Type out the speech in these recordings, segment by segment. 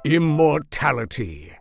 Immortality.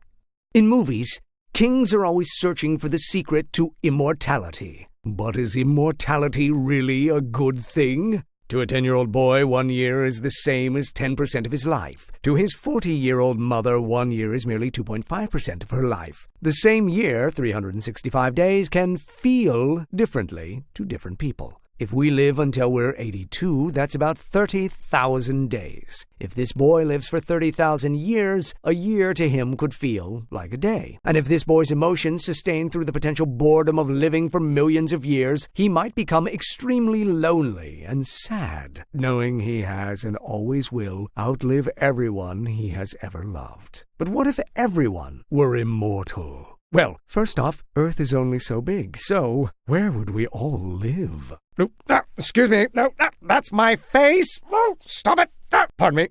In movies, kings are always searching for the secret to immortality. But is immortality really a good thing? To a 10-year-old boy, 1 year is the same as 10% of his life. To his 40-year-old mother, 1 year is merely 2.5% of her life. The same year, 365 days, can feel differently to different people. If we live until we're 82, that's about 30,000 days. If this boy lives for 30,000 years, a year to him could feel like a day. And if this boy's emotions sustain through the potential boredom of living for millions of years, he might become extremely lonely and sad, knowing he has and always will outlive everyone he has ever loved. But what if everyone were immortal? Well, first off, Earth is only so big, so where would we all live? No, excuse me, no, that's my face! Oh, stop it! Pardon me.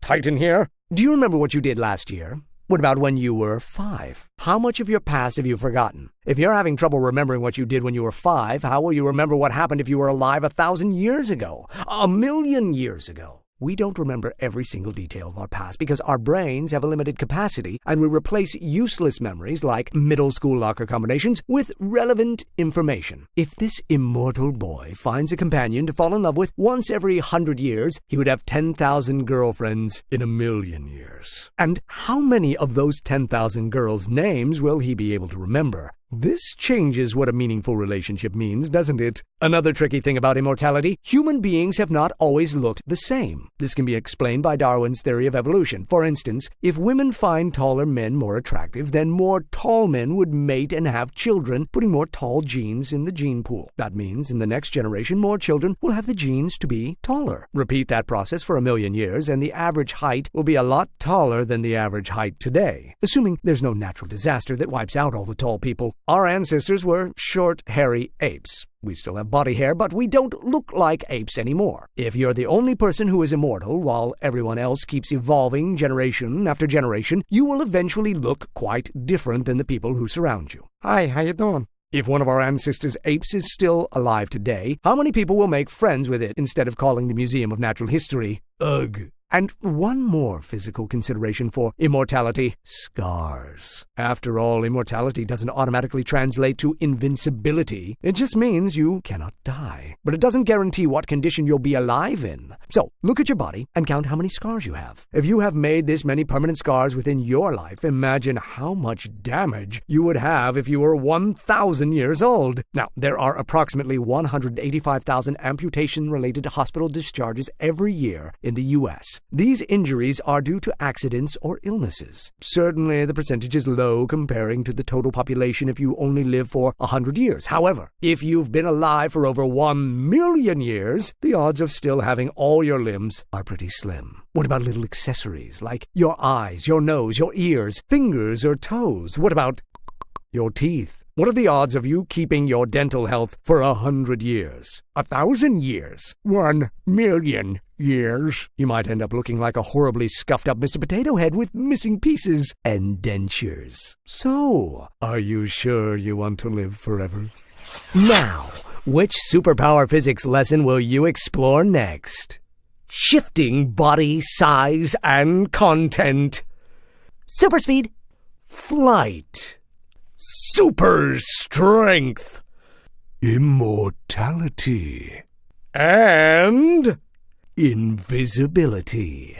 Tight in here. Do you remember what you did last year? What about when you were 5? How much of your past have you forgotten? If you're having trouble remembering what you did when you were 5, how will you remember what happened if you were alive 1,000 years ago? 1,000,000 years ago? We don't remember every single detail of our past because our brains have a limited capacity, and we replace useless memories like middle school locker combinations with relevant information. If this immortal boy finds a companion to fall in love with once every 100 years, he would have 10,000 girlfriends in 1,000,000 years. And how many of those 10,000 girls' names will he be able to remember? This changes what a meaningful relationship means, doesn't it? Another tricky thing about immortality, human beings have not always looked the same. This can be explained by Darwin's theory of evolution. For instance, if women find taller men more attractive, then more tall men would mate and have children, putting more tall genes in the gene pool. That means in the next generation, more children will have the genes to be taller. Repeat that process for 1,000,000 years, and the average height will be a lot taller than the average height today, assuming there's no natural disaster that wipes out all the tall people. Our ancestors were short, hairy apes. We still have body hair, but we don't look like apes anymore. If you're the only person who is immortal, while everyone else keeps evolving generation after generation, you will eventually look quite different than the people who surround you. Hi, how you doing? If one of our ancestors' apes is still alive today, how many people will make friends with it instead of calling the Museum of Natural History ugh? And one more physical consideration for immortality: scars. After all, immortality doesn't automatically translate to invincibility. It just means you cannot die. But it doesn't guarantee what condition you'll be alive in. So, look at your body and count how many scars you have. If you have made this many permanent scars within your life, imagine how much damage you would have if you were 1,000 years old. Now, there are approximately 185,000 amputation-related hospital discharges every year in the U.S. These injuries are due to accidents or illnesses. Certainly, the percentage is low comparing to the total population if you only live for 100 years. However, if you've been alive for over 1,000,000 years, the odds of still having all your limbs are pretty slim. What about little accessories like your eyes, your nose, your ears, fingers, or toes? What about your teeth? What are the odds of you keeping your dental health for 100 years? 1,000 years? 1,000,000 years? You might end up looking like a horribly scuffed up Mr. Potato Head with missing pieces and dentures. So, are you sure you want to live forever? Now, which superpower physics lesson will you explore next? Shifting body size and content. Super speed. Flight. Super strength. Immortality. And invisibility.